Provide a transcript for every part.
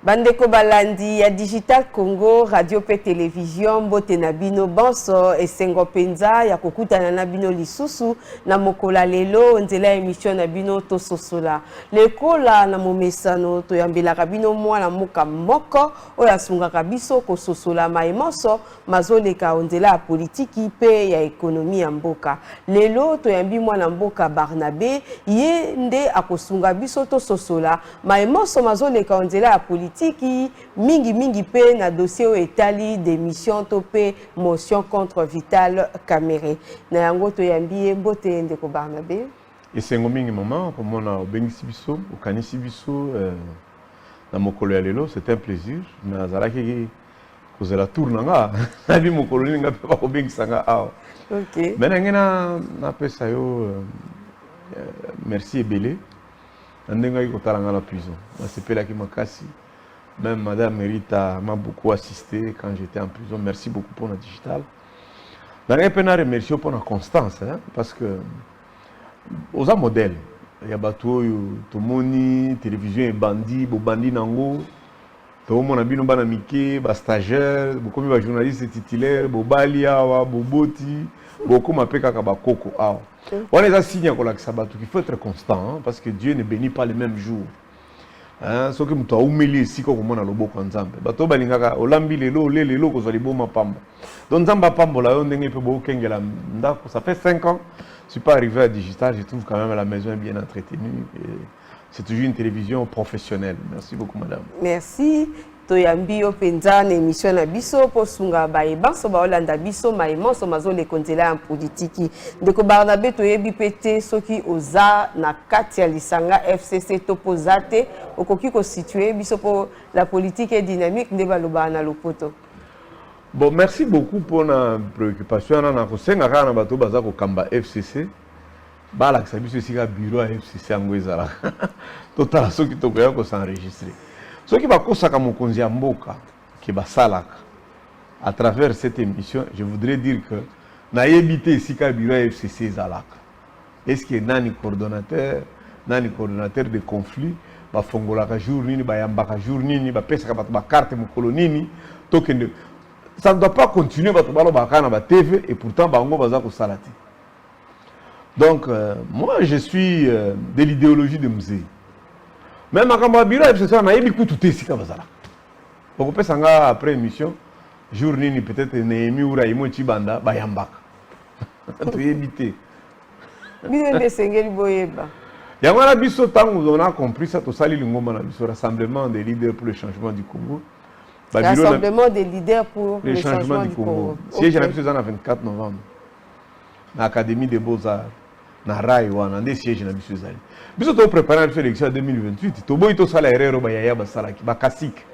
Bandeko balandi ya Digital Congo, radio pe télévision, mbote na bino bonso, esengo penza ya kokutana na bino lisusu, na mokola lelo, nzela émission na bino to sosola. Lekola na momesano, to yambela kabino mwana muka moko, oya sunga kabiso ko sosola maemoso, mazoleka nzela politiki pe ya ekonomi ya mboka. Lelo, to yambi mwana mboka Barnabé, ye nde akosunga biso to sosola, maemoso mazoleka nzela ya politiki, mingi pe na dossier etali d'émission topé motion contre Vital Kamerhe. Na yango to yambi mbote ndeko Barnabé. Esengo mingi maman pour mona obengisi biso, okanisi biso na mokolo ya lelo, c'est un plaisir. Na zalaki kozela tour nanga, na bi mokolo ninga pe ba obengisa nga awa. OK. Menengena na pesa yo merci ebele. Ndenga ikotalanga na prison. Na sepela ki makasi. Même Madame Merita m'a beaucoup assisté quand j'étais en prison. Merci beaucoup pour la digital. Je remercie pour la constance, hein, parce que aux modèles, il y a bateau, tout moni, télévision et bandit, bandi nango, tout le monde a bien un miké, ba stagiaire, beaucoup de journalistes titulaires, bobali awa, boboti, beaucoup m'appellent kaka ba koko awa. On les a signés qu'on a que ça bateau, qu'il faut être constant, hein, parce que Dieu ne bénit pas les mêmes jours. Ce que muto aumeli siko komona loboko nzambe bato balingaka olambi lelo kozali boma pamba donc nzamba pambola yo ndenge pe bo kengela ndako. Ça fait 5 ans je suis pas arrivé à digital, je trouve quand même la maison est bien entretenue et c'est toujours une télévision professionnelle. Merci beaucoup madame. Merci. Toyambi openza na émission na biso po sunga bae banso ba olanda biso maemoso mazole konzela en politiki. Ndeko Barnabé toyebi pété soki oza na kati ya lisanga FCC topozate okoki ko situer biso po la politique est dynamique ndeba loba na lopoto. Bon, merci beaucoup pour la préoccupation na ko senga kana bato baza ko kamba FCC. Bala ka biso sika bureau à FCC angwezala. Total soki tokoya ko s'enregistrer. Ce qui va kosaka mokonzi ya mboka ki basalaka à travers cette émission, je voudrais dire que na yebité ici ka bureau FCC zalaka. Est-ce que nani coordonnateur de conflit ba fongolaka jour nini ba yambaka jour nini ba pesaka ba carte mokolo nini tokende. Ça ne doit pas continuer ba tobalo ba kana ba TV et pourtant bango baza ko salati. Donc moi je suis de l'idéologie de Mzee. Même quand je bureau, je suis tout ici. Donc, après l'émission, jour nini peut-être Néhémie ou Raïmo Chibanda, Bayambak. Tu éviter. Il y a un biso temps où on a compris ça, tout ça, le rassemblement des leaders pour le changement du Congo. Rassemblement des leaders pour le changement du Congo. Si j'ai l'habitude, le 24 novembre, à l'Académie des Beaux-Arts. Na rai wana nde siège na biso ezali biso to préparer l'élection en 2028 to boyi to sala erreur ba yaya basalaki ba kasik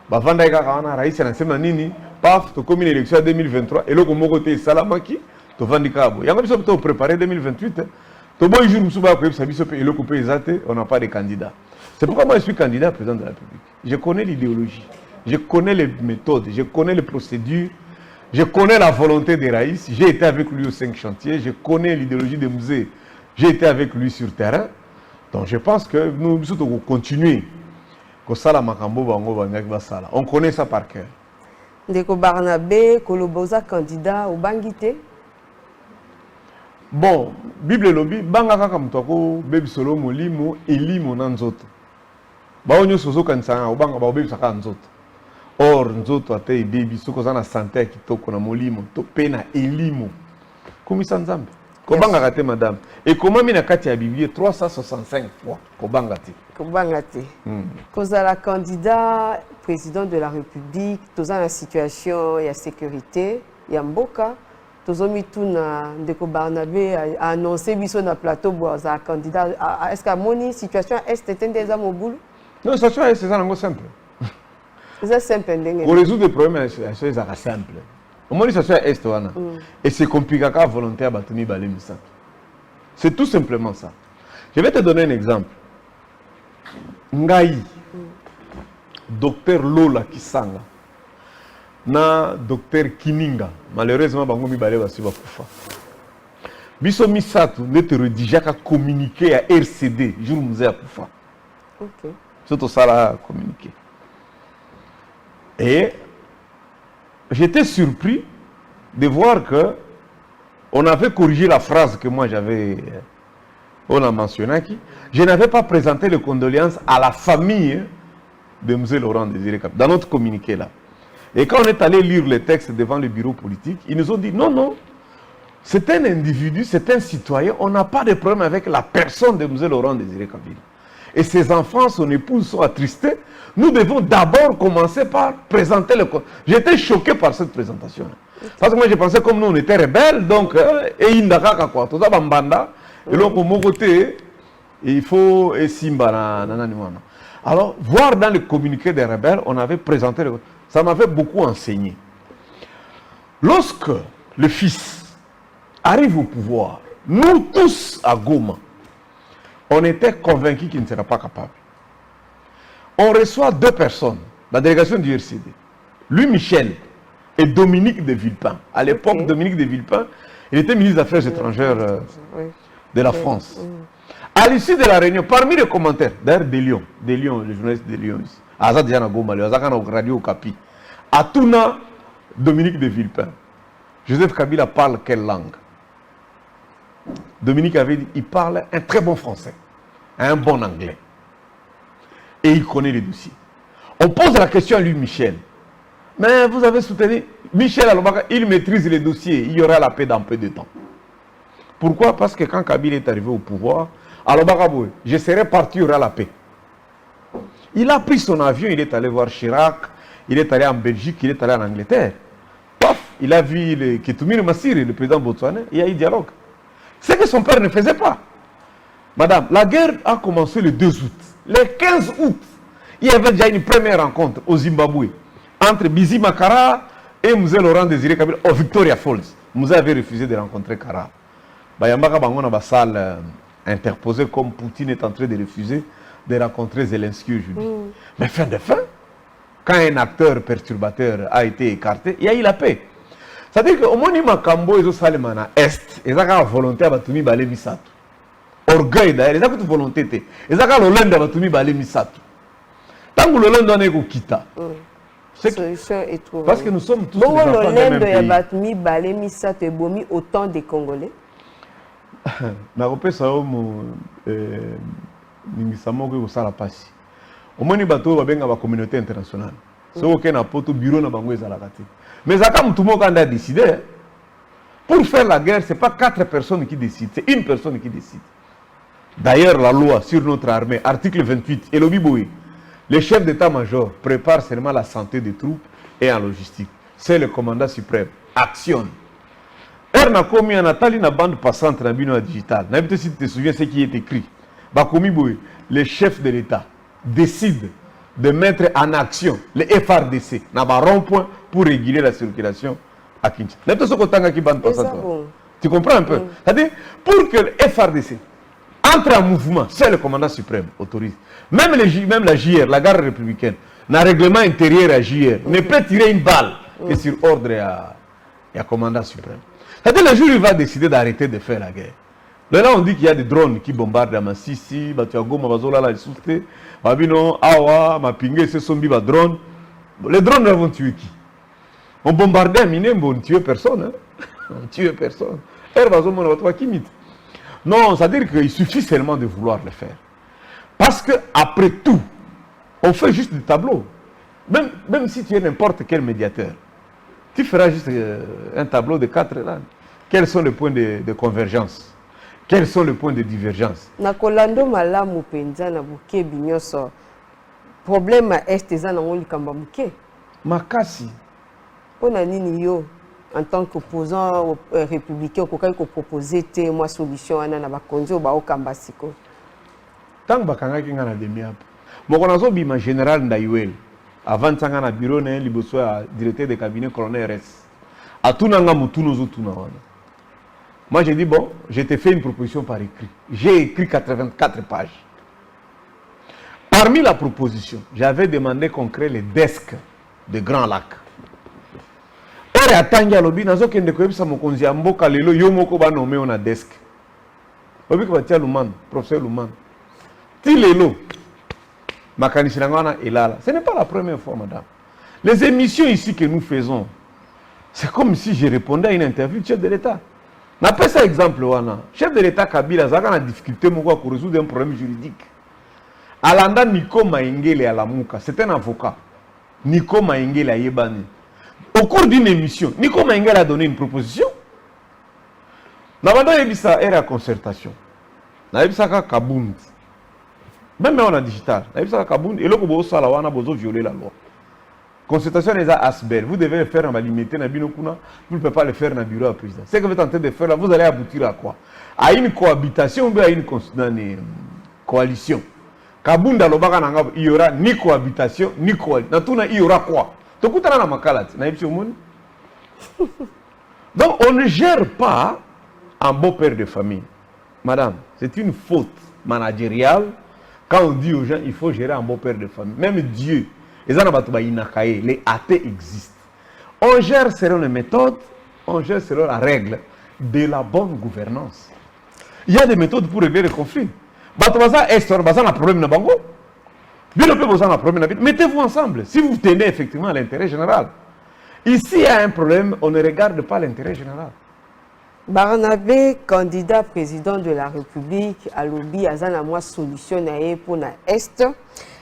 ba vanda kaka wana rais na sema nini paf to comme l'élection en 2023 et loko moko te salamaki to vandi kabo yango biso to préparer 2028 to boyi jour musuba ko yebisa biso pe eloko pe ezate on n'a pas de candidat. C'est pourquoi moi je suis candidat président de la République. Je connais l'idéologie, je connais les méthodes, je connais les procédures. Je connais la volonté de Raïs, j'ai été avec lui aux 5 chantiers, je connais l'idéologie de Mzee, j'ai été avec lui sur terrain. Donc je pense que nous devons continuer. On connaît ça par cœur. Ndeko Barnabé, Koloboza candidat au Bangité. Bon, Bible lobby, Bangaka Kamtoko, Bebi Solo Molimo, Elimo Nanzoto. Baonyo Sozo Kansanga, Obanga Baobebi Saka Nzoto. Or, nzoto ate baby soko za na santé kitoko na molimo to pena elimo. Komisa nzambe. Kobanga kate madame. Et comment mina kati ya Bible 365 fois kobanga te. Kobanga te. Kozala candidat président de la République, toza na situation ya sécurité ya mboka. Tozomi tuna ndeko Barnabé a annoncé biso na plateau boza candidat. Est-ce que moni situation est tendeza mobulu? Non, situation est ça nango simple. C'est simple. Pour résoudre les problèmes, c'est simple. Au moins, ça est est et c'est compliqué à volontaire batumi balé ça. C'est tout simplement ça. Je vais te donner un exemple. Ngai, docteur Lola Kisanga, na docteur Kininga, malheureusement bango mi balé basi bakufa. Biso misatu nete redija ka communiquer à RCD jour Mzee akufa. OK. Surtout ça là communiquer. Et j'étais surpris de voir que on avait corrigé la phrase que moi j'avais, on a mentionné, je n'avais pas présenté les condoléances à la famille de M. Laurent Désiré Kabila, dans notre communiqué là. Et quand on est allé lire les textes devant le bureau politique, ils nous ont dit non, non, c'est un individu, c'est un citoyen, on n'a pas de problème avec la personne de M. Laurent Désiré Kabila. Et ses enfants, son épouse sont attristés. Nous devons d'abord commencer par présenter le... J'étais choqué par cette présentation. Parce que moi, je pensais comme nous, on était rebelles, donc, et indaka quoi, tout ça, bambanda. Et donc, au mon côté, il faut... Alors, voir dans le communiqué des rebelles, on avait présenté... Ça m'avait beaucoup enseigné. Lorsque le fils arrive au pouvoir, nous tous à Goma, on était convaincus qu'il ne sera pas capable. On reçoit deux personnes, la délégation du RCD, lui Michel et Dominique de Villepin. À l'époque, Dominique de Villepin, il était ministre des Affaires étrangères de la France. À l'issue de la réunion, parmi les commentaires, d'ailleurs des Lions, les journalistes des Lions ici, Azad Diana Goma, Azad Radio Okapi, Atuna Dominique de Villepin, Joseph Kabila parle quelle langue? Dominique avait dit, il parle un très bon français, un bon anglais. Et il connaît les dossiers. On pose la question à lui, Michel. Mais vous avez soutenu Michel Alobaka, il maîtrise les dossiers, il y aura la paix dans peu de temps. Pourquoi? Parce que quand Kabila est arrivé au pouvoir, Alobaka, je serais parti, il y aura la paix. Il a pris son avion, il est allé voir Chirac, il est allé en Belgique, il est allé en Angleterre. Paf, il a vu Ketumir Massiri, le président botswanais, il y a eu dialogue. C'est que son père ne faisait pas. Madame, la guerre a commencé le 2 août. Le 15 août, il y avait déjà une première rencontre au Zimbabwe entre Bizi Makara et M. Laurent Désiré Kabila au Victoria Falls. Moussa avait refusé de rencontrer Kara. Bayambaka Bangon a salle interposée comme Poutine est en train de refuser de rencontrer Zelensky aujourd'hui. Mais fin de fin, quand un acteur perturbateur a été écarté, il y a eu la paix. C'est-à-dire qu'au moins, Makambo et Salemana Est, ils ont la volonté à battre Balé Misato. Orgueil d'ailleurs, ils ont une volonté. Ils ont la volonté à battre Balé Misato. Tant que le Lendo n'est qu'Okita. Parce que nous sommes tous des enfants du même pays. Batumi Balé Misato et Bomi autant des Congolais. Na repère ça au Ningisamo que vous savez passer. Au moins, ils ont la communauté internationale. C'est aucun apôtre bureau na bango ezala kati. Mais ça comme tout le monde a décidé. Pour faire la guerre, ce n'est pas 4 personnes qui décident, c'est une personne qui décide. D'ailleurs, la loi sur notre armée, article 28, et le chef d'état-major prépare seulement la santé des troupes et en logistique. C'est le commandant suprême. Action. On a commis un atali na bande passante dans le digital. Si tu te souviens ce qui est écrit. Le chef de l'État décide de mettre en action le FRDC dans un rond-point pour réguler la circulation à Kinshasa. Tu comprends un peu? C'est-à-dire, pour que le FRDC entre en mouvement, c'est le commandant suprême autorise. Même la JR, la garde républicaine, dans le règlement intérieur à JR, ne peut tirer une balle que sur ordre à commandant suprême. C'est-à-dire, le jour où il va décider d'arrêter de faire la guerre. Là, on dit qu'il y a des drones qui bombardent à Massissi, Batiago, Mabazola, la Sousté, Babino, Awa, Mapingé, ce sont des drones. Les drones vont tuer qui? On bombardait un miné, on ne tuait personne. On ne tuait personne. Non, c'est-à-dire qu'il suffit seulement de vouloir le faire. Parce qu'après tout, on fait juste des tableaux. Même si tu es n'importe quel médiateur, tu feras juste un tableau de 4 langues. Quels sont les points de convergence? Quels sont les points de divergence? Nakolando malamu penza na buke binyoso. Problème est eza na ngoli kamba muke. Makasi. Pona nini yo en tant qu'opposant républicain ko proposer te moi solution ana na bakonzi ba okamba siko. Tant bakanga ki ngana demiap. Moko nazo bima général Ndayuel avant tanga na bureau na liboso ya directeur de cabinet colonel RS. Atuna nga mutuno zo tuna wana. Moi, j'ai dit, bon, je t'ai fait une proposition par écrit. J'ai écrit 84 pages. Parmi la proposition, j'avais demandé qu'on crée les desks de Grand Lac. Et à Tangia Lobi, nous avons dit que nous avons dit que nous avons nommé un desk. Nous avons dit que nous avons professeur Louman. Ti lelo, ce n'est pas la première fois, madame. Les émissions ici que nous faisons, c'est comme si je répondais à une interview du chef de l'État. N'appelle ça exemple, Wana. Chef de l'État Kabila, ça a une difficulté pour résoudre un problème juridique. Alanda Nico Maengele à la Mouka, c'est un avocat. Nico Maengele à Yebani. Au cours d'une émission, Nico Maengele a donné une proposition. Nabanda Yebisa est à concertation. Nabisa Kabound. Même on a digital. Nabisa Kabound. Et là, on a besoin de violer la loi. Consultation des Asbel, vous devez le faire en limité, vous ne pouvez pas le faire dans le bureau à président. Ce que vous êtes en train de faire là, vous allez aboutir à quoi? À une cohabitation ou à une coalition. Kabunda Lobaka, il y aura ni cohabitation, ni coalition. Il y aura quoi? Donc on ne gère pas un beau père de famille. Madame, c'est une faute managériale quand on dit aux gens il faut gérer un beau père de famille. Même Dieu. Les athées existent. On gère selon les méthodes, on gère selon la règle de la bonne gouvernance. Il y a des méthodes pour régler les conflits. Mettez-vous ensemble. Si vous tenez effectivement à l'intérêt général. Ici, il y a un problème, on ne regarde pas l'intérêt général. Barnabé, candidat président de la République, à l'Obi, a une solution pour l'Est.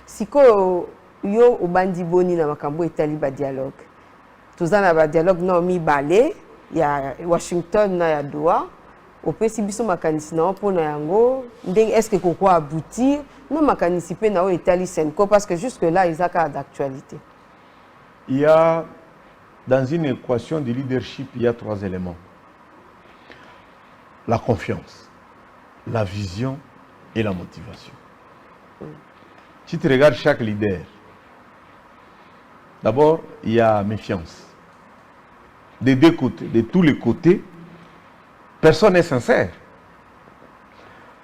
Siko yo obandi boni na makambo etali ba dialogue. Tozana ba dialogue na mi balé ya Washington na ya Doha. Opesi biso makanisi na pona yango ndenge est-ce que koko aboutir na makanisi pe na o etali Senko parce que jusque là ils ont cas d'actualité. Il y a dans une équation de leadership, il y a 3 éléments. La confiance, la vision et la motivation. Si tu regardes chaque leader, d'abord, il y a méfiance. Des deux côtés, de tous les côtés, personne n'est sincère.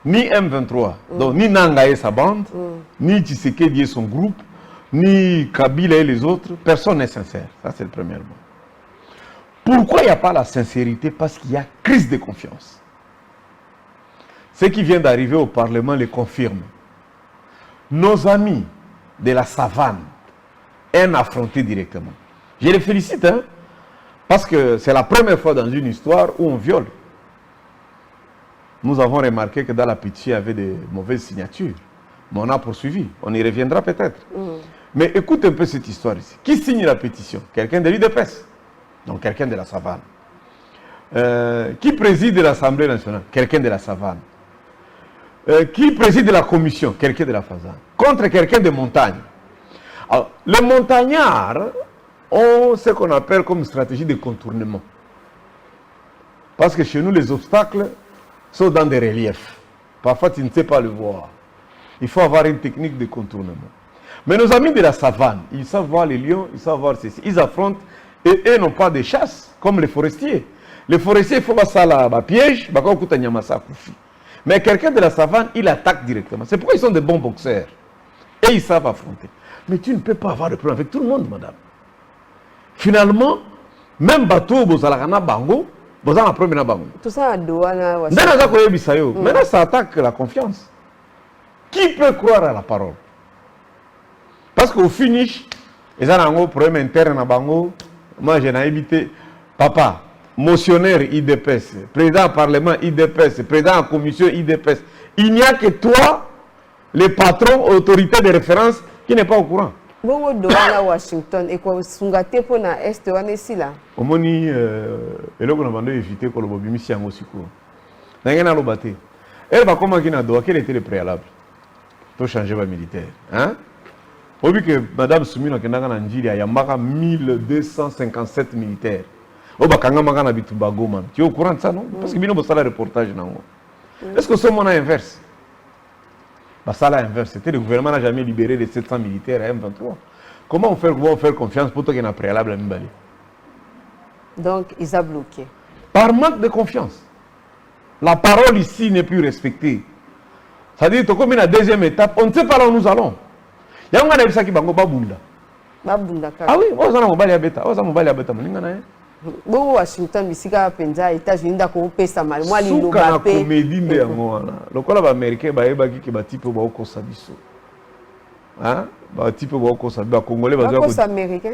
Ni M23, donc ni Nanga et sa bande, ni Tshisekedi et son groupe, ni Kabila et les autres, personne n'est sincère. Ça, c'est le premier mot. Pourquoi il n'y a pas la sincérité? Parce qu'il y a crise de confiance. Ceux qui viennent d'arriver au Parlement le confirment. Nos amis de la savane, un affronté directement. Je les félicite, hein, parce que c'est la première fois dans une histoire où on viole. Nous avons remarqué que dans la Pichi, il y avait de mauvaises signatures. Mais on a poursuivi. On y reviendra peut-être. Mais écoute un peu cette histoire ici. Qui signe la pétition? Quelqu'un de l'UDPS. Donc quelqu'un de la savane. Qui préside l'Assemblée nationale? Quelqu'un de la savane. Qui préside la commission? Quelqu'un de la Fazane. Contre quelqu'un de montagne. Alors, les montagnards ont ce qu'on appelle comme stratégie de contournement. Parce que chez nous, les obstacles sont dans des reliefs. Parfois, tu ne sais pas le voir. Il faut avoir une technique de contournement. Mais nos amis de la savane, ils savent voir les lions, ils savent voir ceci. Ils affrontent et eux n'ont pas de chasse, comme les forestiers. Les forestiers, il faut pas ça là, piège, mais quelqu'un de la savane, il attaque directement. C'est pourquoi ils sont des bons boxeurs. Et ils savent affronter. Mais tu ne peux pas avoir de problème avec tout le monde, madame. Finalement, même bateau, Bozalakana Bango, Bozalakana Premier Bango. Tout ça à Douala. Maintenant, ça attaque la confiance. Qui peut croire à la parole? Parce qu'au finish, ils ont un problème interne à Bango. Moi, j'ai évité. Papa, motionnaire IDPS, président du Parlement IDPS, président de la commission IDPS. Il n'y a que toi, le patron, autorité de référence, qui n'est pas au courant. Bon, Douala Washington, et quoi, Sungate pour la Est, on est ici là. Au moins, et là, on a demandé d'éviter que le Bobi Missi en aussi court. Elle va comment qu'il a quel était le préalable pour changer le militaire. Hein? Au vu que Mme Soumino qui a il y a 1257 militaires. Tu es au courant de ça, non? Parce que nous avons un reportage. Est-ce que c'est mon inverse? Ça l'inverse. C'était le gouvernement n'a jamais libéré les 700 militaires à M23. Comment on faire confiance pour toi qu'il y a un préalable à Mbali? Donc, ils ont bloqué. Par manque de confiance. La parole ici n'est plus respectée. C'est-à-dire que comme la deuxième étape, on ne sait pas là où nous allons. Il y a un gars qui va babunda. Babunda. Ah oui, on a mobile abeta. On a mobile abeta. Bon, Washington, Missika, Penza, États-Unis, d'accord, pesa mal. Moi, l'Indo la comédie de Angola. Le collab américain, bah, qui va type au Kosabiso. Hein? Bah, type au Kosabiso. Congolais, bah, Kosa américain.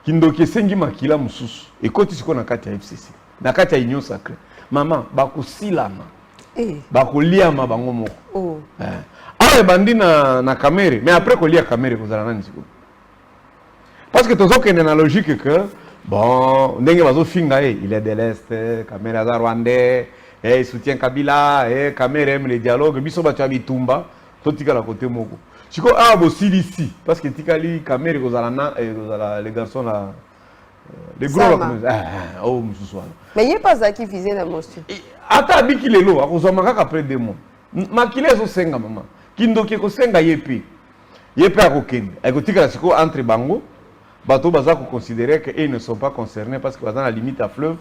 Kindoki sengi makila mususu. Et quand tu sais kati ya FCC. Na kati ya Union Sacrée. Maman, bako silama. Bako liama bango moko. Oh. Ah, bandi na caméra. Mais après qu'on lit la caméra, vous allez nani siko. Parce que toujours qu'il y a une logique que bon, ndenge bazo finga il est de l'Est, caméra za Rwandais, il soutient Kabila, caméra aime les dialogues, biso ba tchabi tumba, to tika la côté moko. Siko ah bo ici parce que tika li caméra kozala les garçons là les gros là oh mususu. Mais il pas ça qui faisait la motion. Ata biki lelo akozama kaka après 2 mois. Makile zo senga maman. Kindoki ko senga yepi. Yepi akokende. Akotika siko entre bango. Bateau Bazako considérait qu'ils ne sont pas concernés parce que dans la limite à fleuve,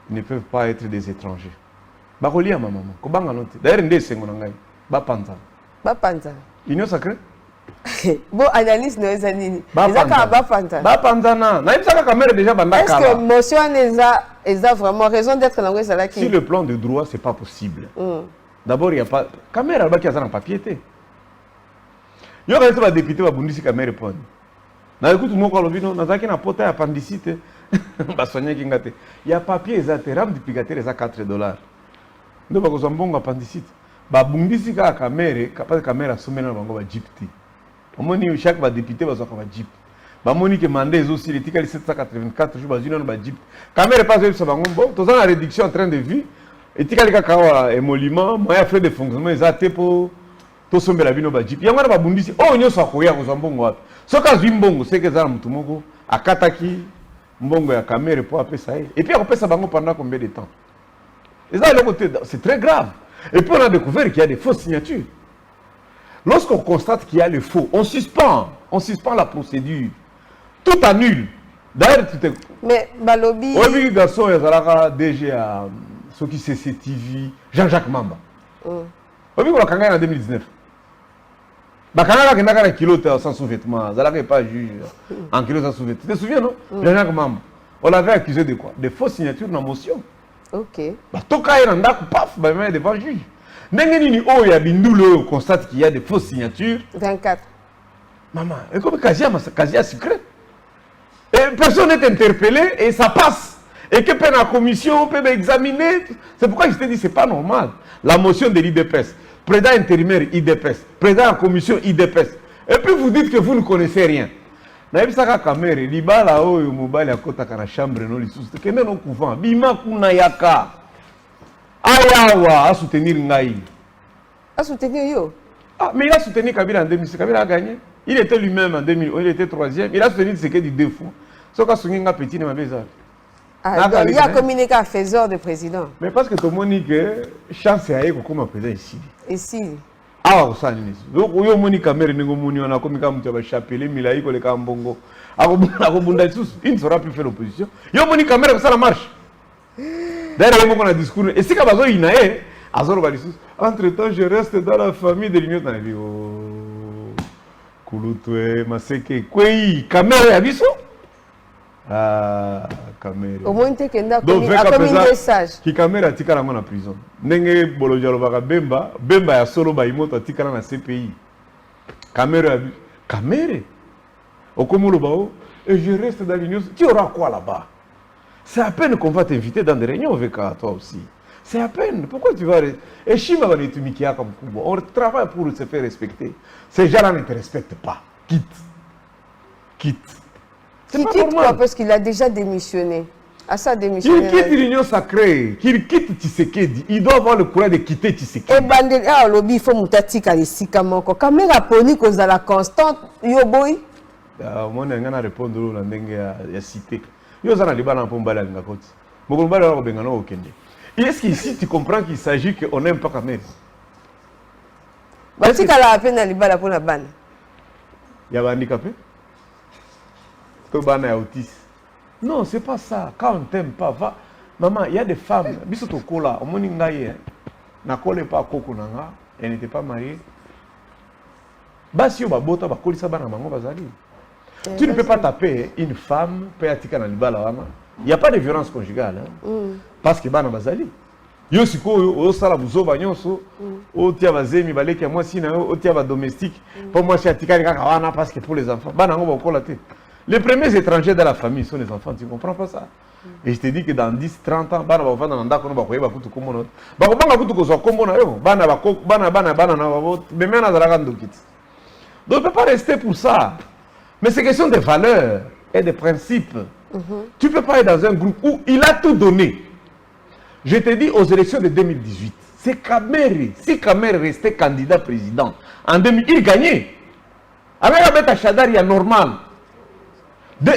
ils ne peuvent pas être des étrangers. Barolia maman, kobanga note. D'ailleurs ndé sengo nangai. Ba panza. Ba panza. Union Sacrée. Bon analyse no ezanini. Ezaka ba panza. Ba panza na. Na ibsaka caméra déjà banda kala. Est-ce que motion eza vraiment raison d'être dans le salaki? Si le plan de droit c'est pas possible. D'abord il y a pas caméra ba qui a ça en papier té. Yo reste ba député ba bundisi caméra pone. Na écoute moi quand l'obino na zaki na pota appendicite ba soigner kingate. Il y a papier exact ram duplicateur za $4. Ndo ba ko zambongo appendicite. Ba bundisi ka caméra capable caméra somena bango ba jipti. Omoni chaque ba député ba zaka ba jip. Ba moni que mandé aussi les tika 784 jours ba jina ba jip. Caméra pas ça bango bon, to za la réduction en train de vie. Et tika lika kawa émolument, moyen frais de fonctionnement exact pour to sombe la bino ba jip. Yango na ba bundisi oh nyoso akoya ko zambongo wapi. Soka zimbongo c'est que ça mutumoko akataki mbongo ya caméra pour appeler ça et puis on peut ça bango pendant combien de temps. Et ça c'est très grave. Et puis on a découvert qu'il y a des fausses signatures. Lorsqu'on constate qu'il y a les faux, on suspend la procédure. Tout annule. D'ailleurs tout est mais balobi oui garçon yazalaka DG à ce qui CCTV Jean-Jacques Mamba. Oui on l'a kangana en 2019. Bakanga kenda kana kilo sans sous-vêtements, zalaka pas juge en kilo sans sous-vêtements. Tu te souviens non? Jean-Jacques Mamba. On l'avait accusé de quoi? De fausses signatures dans motion. OK. Bah toka ina ndako paf ba même devant juge. Ndenge nini o ya bindulo constate qu'il y a des fausses signatures. 24. Maman, et comme Kazia secret. Et personne n'est interpellé et ça passe. Et que la commission peut examiner. C'est pourquoi je te dis c'est pas normal. La motion de l'IDPS. Président intérimaire IDPS, président de la commission IDPS. Et puis vous dites que vous ne connaissez rien. Naibisaka kamere, libala oyo mobile akota kana chambre no lisusu. Kende no couvent, bima kuna yaka. Ayawa a soutenir ngai. A soutenir yo. Ah, mais il a soutenu Kabila en 2006. Kabila a gagné. Il était lui-même en 2000, il était 3e. Il a soutenu ce qui est du défaut. Ce qu'a soutenu un petit ne m'a pas. Ah, donc, il y a communiqué à faiseur de président. Mais parce que tout le monde dit que chance est comme président ici. Ici. Ah, vous savez. Donc, il y a une caméra, on a comme un chapelet, Milaï, le Kambongo. Il ne saura plus faire l'opposition. Il y a une caméra, ça marche. D'ailleurs, il y a un discours. Et si il y a entre-temps, je reste dans la famille de l'Union. Kouloutoué, Maseke, Kwei, caméra, il y a ah, caméra. Au moins, tu as commis un message. Qui caméra tika la prison. Nenge bolojalo baka bemba ya solo ba imoto tika na CPI. Caméra. Au Komolo bao et je reste dans l'union. Tu auras quoi là-bas? C'est à peine qu'on va t'inviter dans des réunions avec toi aussi. C'est à peine. Pourquoi tu vas et Shima va être mikia comme Kubo. On travaille pour se faire respecter. Ces gens-là ne te respectent pas. Quitte. Qui quitte quoi? Parce qu'il a déjà démissionné. À ça démissionné. Il quitte l'Union Sacrée. Qu'il quitte Tshisekedi. Il doit avoir le courage de quitter Tshisekedi. Et Bandel, ah, lobby, il faut moutati kalisi kamoko. Caméra poni cause de la constante. Yo boy. Moi, je vais répondre à la cité. Yo zana libana pombala ngakoti. Mokombala wa bengano okende. Est-ce qu'ici tu comprends qu'il s'agit qu'on n'aime pas caméra? Bah si kala peine à libala pour la banne. Il y a un handicapé? Non, c'est pas ça. Quand on t'aime pas, va. Maman, il y a des femmes. Bisoto kola, on moni ngaye. Na kole pas koko nanga, elle n'était pas mariée. Basio ba bota ba kolisa bana mango bazali. Tu ne peux pas taper une femme peatika na libala wana. Il n'y a pas de violence conjugale parce que bana bazali. Yo sikoyo o sala buzoba nyonso, o tia bazemi baleki ya mwasi na yo, o tia ba domestique. Pour moi c'est atika kaka wana parce que pour les enfants, bana ngo ba kola te. Les premiers étrangers de la famille sont les enfants, tu ne comprends pas ça? Et je te dis que dans 10, 30 ans, bana va dans ndako no bakoye bakutu komono. Bakobanga kutu ko so komona yo, bana na mais maintenant dans la donc on ne peut pas rester pour ça. Mais c'est question de valeurs et de principes. Tu ne peux pas être dans un groupe où il a tout donné. Je te dis aux élections de 2018, c'est Kamere. Si Kamere restait candidat président en 2000, il gagnait. Avec Abeta Chadar, il y a normal.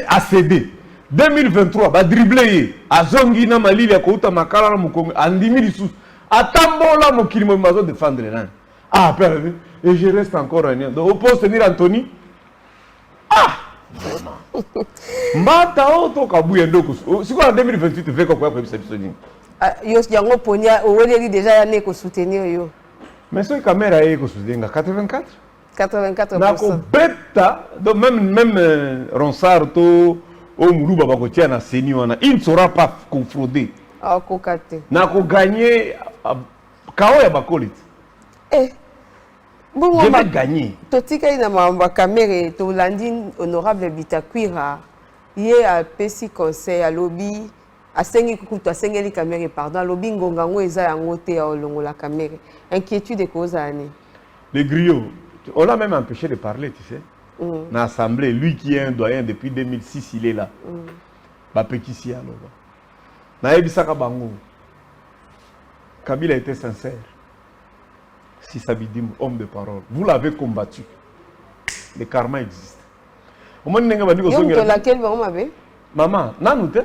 À céder. 2023, va dribbler. À Zongi, na Mali, à Kouta Makala, na Mukongo, en 10 000 sous. À Tambola, mon kilimo, mazo défendre l'un. Ah, père, et je reste encore un an. Donc, au poste tenir Anthony. Ah! Vraiment. Mbata, auto, kabouya, ndoko. Si quoi en 2028, tu fais quoi pour ça? Yo, yango ponia, ouweli déjà yane ko soutenir yo. Mais ce caméra est ko soutenir 84. 84%. Nako beta, donc même Ronsard to au Moulouba bakotia na seni wana, il ne sera pas confronté. Ah, kokate. Nako gagné kao ya bakolit. Bon, je vais gagner. Totika ina mamba Kamere to landi honorable Bitakwira. Yé a pesi conseil à lobby. Asengi kukutu asengeli Kamere pardon lobby ngongango eza yango te ya olongola Kamere. Inquiétude de cause année. Les griots, on l'a même empêché de parler, tu sais. Dans l'Assemblée, lui qui est un doyen depuis 2006, il est là. Bapekisi alors. Naebisaka bango. Kabila était sincère. Si Sabidim, homme de parole, vous l'avez combattu. Le karma existe. Au moins, laquelle vous m'avez? Maman, nanute.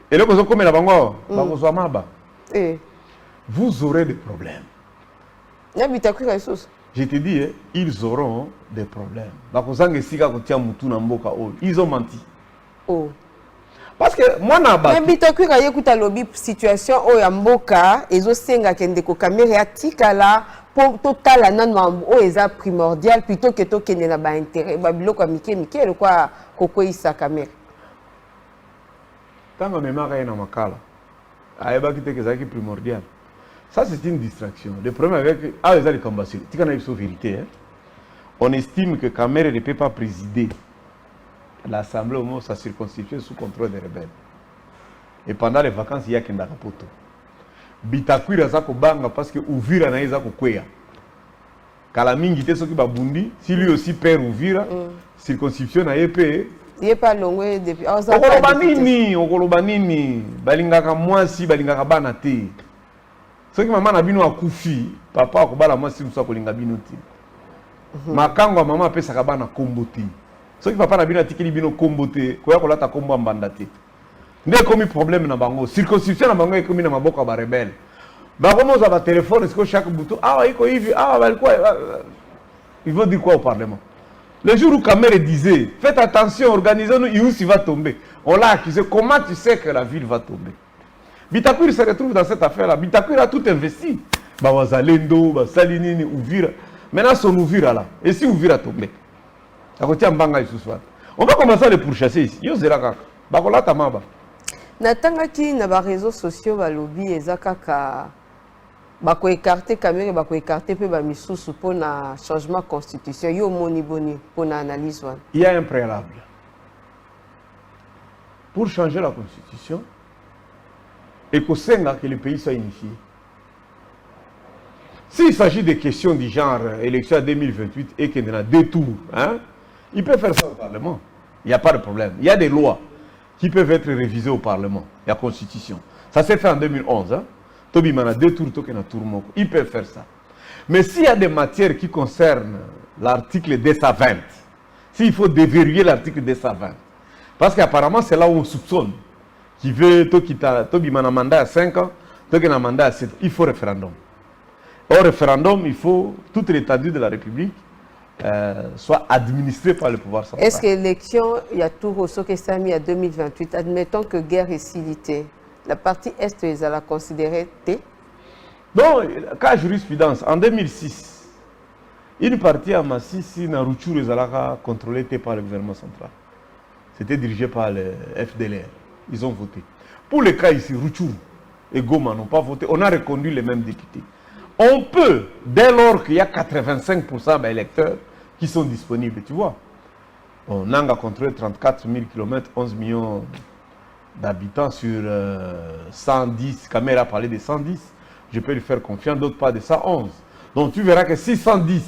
Et là, vous avez la bango, vous aurez des problèmes. Je te dis, ils auront des problèmes. Ils ont menti. Oh. Parce que moi, je suis situation où Yamboka et Zosenga Kendeko Kamere Atikala pour total nan est primordial plutôt que to kende na ba intérêt. Babilo kwa mike le quoi koko isa Kamere. Tant qu'on est marié dans ma cala, c'est primordial. Ça, c'est une distraction. Le problème avec les combats, c'est qu'on a une vérité. On estime que Kamere ne peut pas présider l'Assemblée au moment où sa circonscription sous contrôle des rebelles. Et pendant les vacances, il y a qu'un Darapoto. Bitakwira Zako Banga parce que Ouvira n'a pas Kweya. Kalamingi te soki babundi, si lui aussi perd Ouvira, circonscription n'a pas payé. Il n'est pas long depuis. Okolobanini, balingaka mwasi, balingaka bana te. Soki maman na bino akufi, papa akobala mwasi musa kolinga bino te. Makango maman apesaka bana kombo te. Soki papa na bino atikeli bino kombo te, koya kolata kombo mbanda te. Nde komi problème na bango, circonscription na bango ekomi na maboko ba rebelle. Bakomo za ba téléphone, est-ce que chaque bouton iko hivi, balikuwa ils vont dire quoi au parlement? Le jour où Kamere disait, faites attention, organisez-nous, Iousi va tomber. On l'a accusé. Comment tu sais que la ville va tomber? Bitakwira se retrouve dans cette affaire-là. Bitakwira a tout investi. Bawazalendo, Salinini, Ouvira. Maintenant, son Ouvira là. Et si Ouvira tombe? On va commencer à les pourchasser ici. Yo zera bakola tamaba. Natangaki na ba réseaux sociaux ba lobby ezakaka bako écarter Kamere bako écarter pe ba misusu pour na changement constitution yo moni boni pour na analyse wana. Il y a un préalable. Pour changer la constitution, et que le pays soit unifié. S'il s'agit de questions du genre élection 2028 et qu'il y en a 2 tours, hein, il peut faire ça au Parlement. Il n'y a pas de problème. Il y a des lois qui peuvent être révisées au Parlement. La Constitution. Ça s'est fait en 2011. Hein. Tobi Mana 2 tours, Tokena Tourmoko. Ils peuvent faire ça. Mais s'il y a des matières qui concernent l'article 220, s'il faut déverrouiller l'article 220, parce qu'apparemment c'est là où on soupçonne, qui veut Tobi Mana mandat à 5 ans, Tokena mandat à 7 ans, il faut référendum. Au référendum, il faut toute l'étendue de la République soit administrée par le pouvoir central. Est-ce que l'élection, il y a tout Rosso qui s'est mis à 2028, admettons que guerre est silité, la partie Est, ils allaient considérer T? Non, cas jurisprudence, en 2006, une partie à Massissi, Naruchur, ils allaient contrôler par le gouvernement central. C'était dirigé par le FDLR. Ils ont voté. Pour le cas ici, Ruchur et Goma n'ont pas voté. On a reconduit les mêmes députés. On peut, dès lors qu'il y a 85% d'électeurs qui sont disponibles, tu vois. On a contrôlé 34 000 km, 11 millions d'habitants sur 110. Kamel a parlé de 110. Je peux lui faire confiance, d'autres pas de 111. Donc tu verras que si 110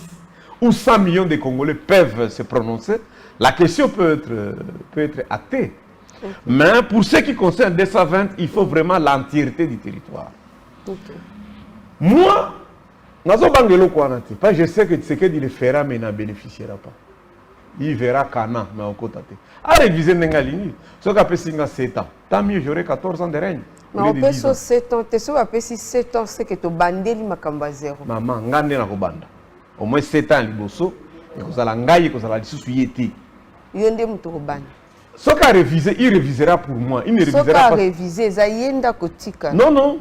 ou 100 millions de Congolais peuvent se prononcer, la question peut être actée. Okay. Mais pour ce qui concerne 220, il faut vraiment l'entièreté du territoire. Okay. Moi, je sais que ce qu'il le fera, mais il n'en bénéficiera pas. Il verra Cana, mais au côté. À réviser Nengalini, ce qu'on appelle 7 ans. Tant mieux, j'aurai 14 ans de règne. Mais on peut 7 ans, tu sais, 7 ans, c'est que tu bandes makamba zéro. Maman, ngande na kobanda. Au moins 7 ans, liboso, et que ça l'engaille, que ça la dissous yéti. Yonde mutu kobanda. Ce qu'a révisé, il révisera pour moi. Il ne révisera pas. Ce qu'a révisé, ça yenda kotika. Non, non.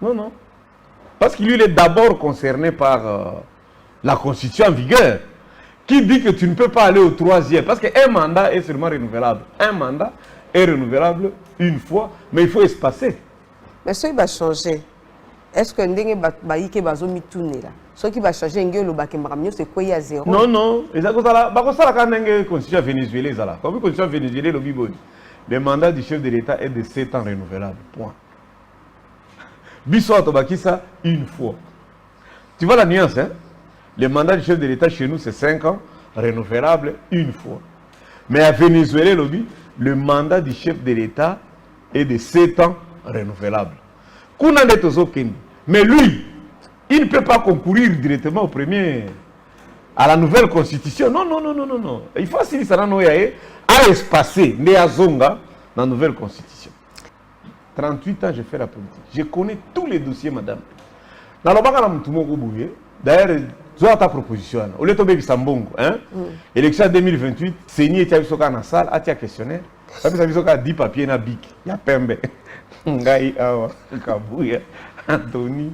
Non, non. Parce qu'il est d'abord concerné par la Constitution en vigueur, qui dit que tu ne peux pas aller au 3e, parce qu'un mandat est seulement renouvelable. Un mandat est renouvelable une fois, mais il faut espacer. Mais ce qui va changer, est-ce que ndenge baïke bazomi tourner là? Ce qui va changer, c'est quoi il y a zéro? Non, non. Et ça, quand la Constitution vénézuélienne, comme la Constitution vénézuélienne, le mandat du chef de l'État est de 7 ans renouvelable. Point. Bissot Tobakisa, une fois. Tu vois la nuance, hein? Le mandat du chef de l'État chez nous, c'est 5 ans, renouvelable une fois. Mais à Venezuela, le mandat du chef de l'État est de 7 ans, renouvelable. Mais lui, il ne peut pas concourir directement au premier, à la nouvelle constitution. Non, non, non, non, non, non. Il faut aussi à espacer, dans la nouvelle constitution. 38 ans, j'ai fait la politique. Je connais tous les dossiers, madame. Dans le bac, d'ailleurs, tu as ta proposition. Au lieu de tomber Sambongo, élection 2028, Séni et Tiabisoka dans la salle, à tia questionnaire. Tiabisoka 10 papiers na bic. Il y a Pembe. Ngai Awa, Kabouya, Anthony.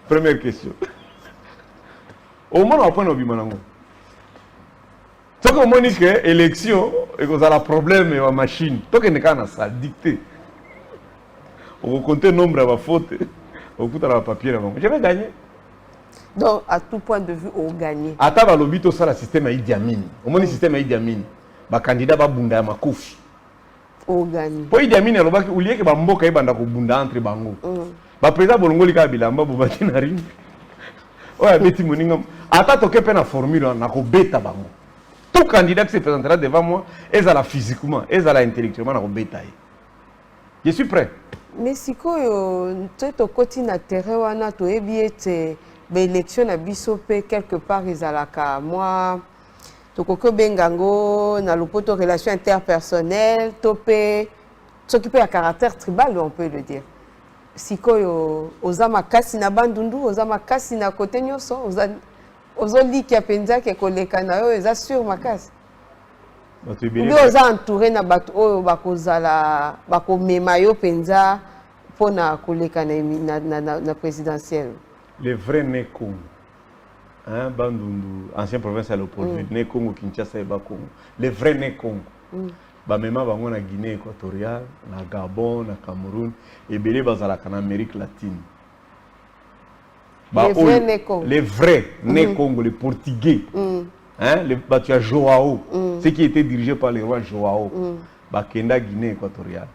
Première question. Au moins, on prend Obimanango. Ce qu'on dit que l'élection, et que ça a un problème avec la machine, tout que n'est ça dicté. On compte le nombre de fautes, on compte le papier. Je vais gagner. Donc, à tout point de vue, on gagne. À table, l'obit au le système à Idi Amin. Au moins, le système à Idi Amin. Le candidat va bunda ma kofi. On gagne. Pour Idi Amin, il y a que Bamboka est bunda entre Bango. Le président Bolongo Lika Bilamba Boubaki Narim. Ouais, Betty Moningam. À ta toke peine la formule, on a bêta Bango. Tout candidat qui se présentera devant moi, est à la physiquement, est à la intellectuellement, on a bêta. Je suis prêt. Mais si tu es au quotidien terrain, tu es bien, l'élection à Bissopé, quelque part, ils ont la moi, tu as bengango, na lopoto relation interpersonnelle, topé, s'occuper à caractère tribal, on peut le dire. Si tu es aux amakasi na bandundu, aux amakasi na côté nyoso, aux oli qui a penza qui est collé canayo, ils assurent ma casse. Ils sont entourés na bato oyo bakozala bakomemayo penza pour na collé na présidentielle. Les vrais Nekongo, hein, Bandundu, ancien province à l'opposé, Nekongo, Kinshasa et Bakongo. Les vrais Nekongo. Même en Guinée équatoriale, na Gabon, na Cameroun, et Belé Bazalaka en Amérique latine. Les vrais Nekongo. Les vrais Nekongo, les Portugais. Hein, tu as Joao, ce qui était dirigé par le roi Joao. Bakenda Guinée équatoriale.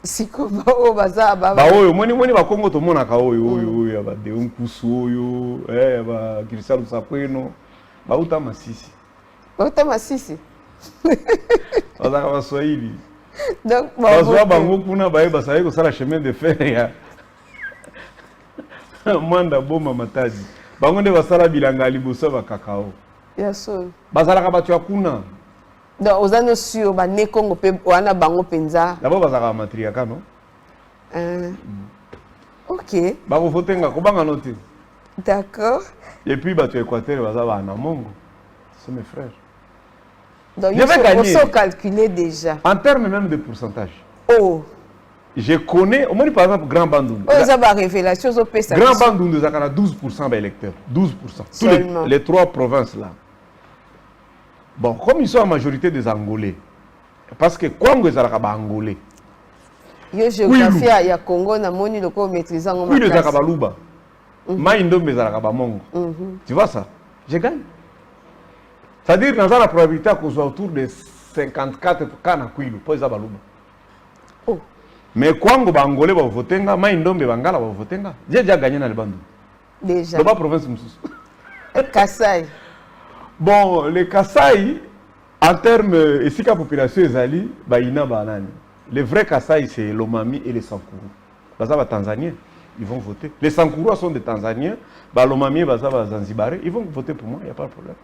Si comment on va ça moni ba Congo to mona ka oyo ba de unkusu oyo ba Cristiano Sapweno ba uta masisi. Uta masisi. Bazaka ba Swahili. Donc bazwa bango kuna ba eba saye ko sala chemin de fer ya. Mwanda boma matadi. Bango nde basala bilanga liboso ba kakao. Ya so. Bazala ka batu kuna. Donc, aux années sur les Congo, on a bango penza. D'abord, vous avez un matriarcat, non? Ok. D'accord. Et puis, tu es équateur, vous avez un amongo. C'est mes frères. Donc, il faut calculer déjà. En termes même de pourcentage. Oh. Je connais, au moins par exemple, Grand Bandundu. Oh, ça va révélation, Grand Bandundu, ça a 12% d'électeurs. 12%. Tous les 3 provinces là. Bon, comme ils sont en majorité des Angolais, parce que Congo est Angolais. Yo géographie il y a Congo na moni le ko maîtrisant oui les Akabaluba. Maindo mes Akabamongo. Tu vois ça? Je gagne. C'est-à-dire que dans la probabilité qu'on soit autour de 54 cas na Kwilu, pour ça baluba. Oh. Mais quand on va Angolais va voter, Maïndombe Bangala va voter, j'ai déjà gagné dans le bandou. Déjà. Dans la province Moussous. Kassai. Bon, les Kassai, en termes de la population ezali, baïna banani. Les vrais Kassai, c'est l'Omami et les Sankuru. Baza Tanzaniens, ils vont voter. Les Sankuru sont des Tanzaniens, l'Omami et Baza Zanzibarais, ils vont voter pour moi, il n'y a pas de problème.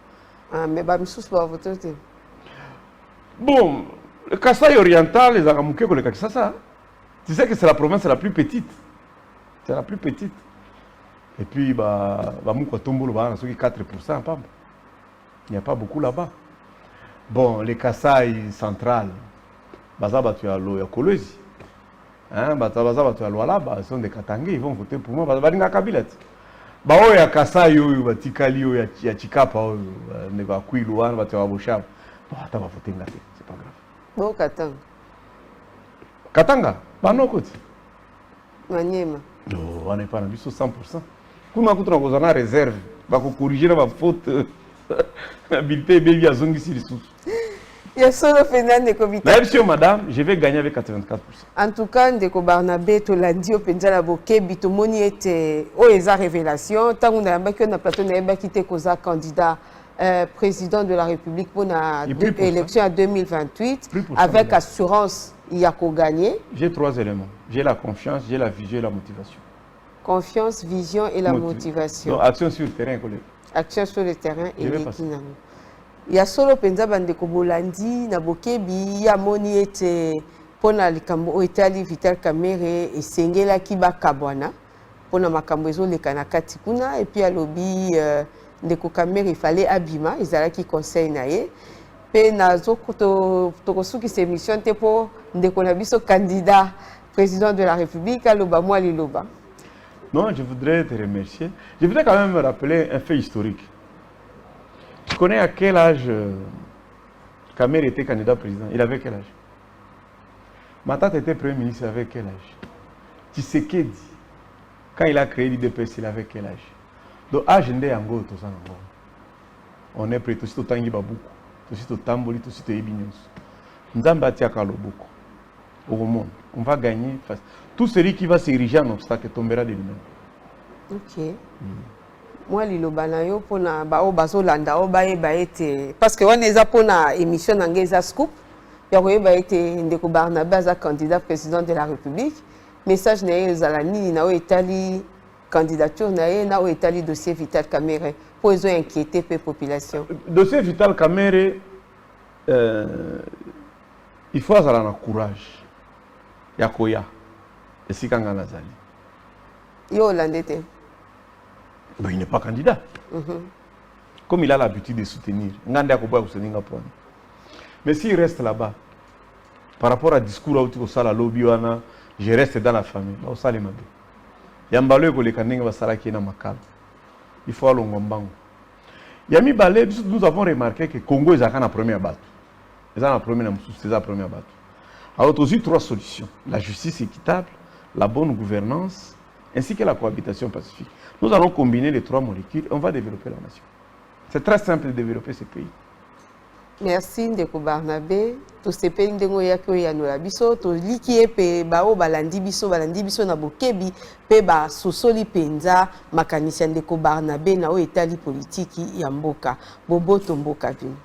Ah, mais Bamissous va voter. Bon, le Kassai oriental, les Aramouké, le Kassasa, tu sais que c'est la province la plus petite. C'est la plus petite. Et puis, Bamouko Tombolo, c'est 4%. Il n'y a pas beaucoup là-bas. Bon, les Kassai centrales, Bazabatu à l'eau, il y a Kolezi. Bazabatu à l'eau là-bas, ils sont des Katangais, ils vont voter pour moi. Bazabadinga Kabilet. Bao ya Kassai, Batikali, ya Chikapa, Neva Kwilu, Batu à Bochab. Bon, attends, va voter là, c'est pas grave. Bon, Katanga. Katanga, non, côté. Maniema. Non, on n'est pas dans 100%. Comment on a une réserve, on va corriger la faute. Habileté, baby, à Zongi Sirissous. Il y a solo Fernand de Kovita. Merci, madame, je vais gagner avec 84%. En tout cas, Ndeko Barnabé, to lundi au Penjala Boké, Bitomoni était au ESA Révélation. Tant qu'on a un plateau, on a quitté Koza candidat président de la République pour l'élection en 2028. Avec assurance, il y a qu'au gagner. J'ai 3 éléments. J'ai la confiance, j'ai la vision et la motivation. Confiance, vision et la motivation. Donc, action sur le terrain, collègue. Action sur le terrain et l'équilibre. Il y a solo penza bandeko bolandi na bokebi ya moni ete pona likambo etali Vital Kamerhe esengela ki bakabwana pona makambo ezoleka na kati kuna et puis alobi ndeko Kamerhe il fallait abima ezalaki conseil na ye pe nazo tokosuki se mission te po ndeko na biso candidat président de la République aloba moi liloba. Non, je voudrais te remercier. Je voudrais quand même me rappeler un fait historique. Tu connais à quel âge Kamerhe était candidat président? Il avait quel âge? Matata était premier ministre, il avait quel âge? Tshisekedi, quand il a créé l'IDPS, il avait quel âge? Donc, âge de Yango, tout ça, on est prêt, tout ce Tangi Baboukou, tout ce Tamboli, tout ce Ebinyos. Nzambati Akaloboko, au monde, on va gagner. Tout celui qui va s'ériger en obstacle tombera de lui-même. Ok. Moi, liloba na yo pona ba o bazolanda o bae baete parce que on eza pona émission na ngeza scoop ya ko baete ndeko Barnabé za candidat président de la République message na ezala nini na o etali candidature na ye na o etali dossier Vital Kamerhe pour ezo inquiéter pe population. Dossier Vital Kamerhe il faut avoir un courage ya koya esikanga nazali. Yo landete. Mais il n'est pas candidat. Comme il a l'habitude de soutenir. Mais s'il reste là-bas, par rapport à discours où tu as lobby, je reste dans la famille. Il faut aller au Ngombango. Nous avons remarqué que le Congo est la première batte. C'est la première batte. Alors, aussi 3 solutions. La justice équitable, la bonne gouvernance, ainsi que la cohabitation pacifique. Nous allons combiner les 3 molécules et on va développer la nation. C'est très simple de développer ce pays. Merci Ndeko Barnabé. To sepe ndengo yako ya no biso to liki epe bao balandi biso na bokebi pe ba sosoli penza makanisi Ndeko Barnabé na o etali politiki ya mboka boboto mboka vino.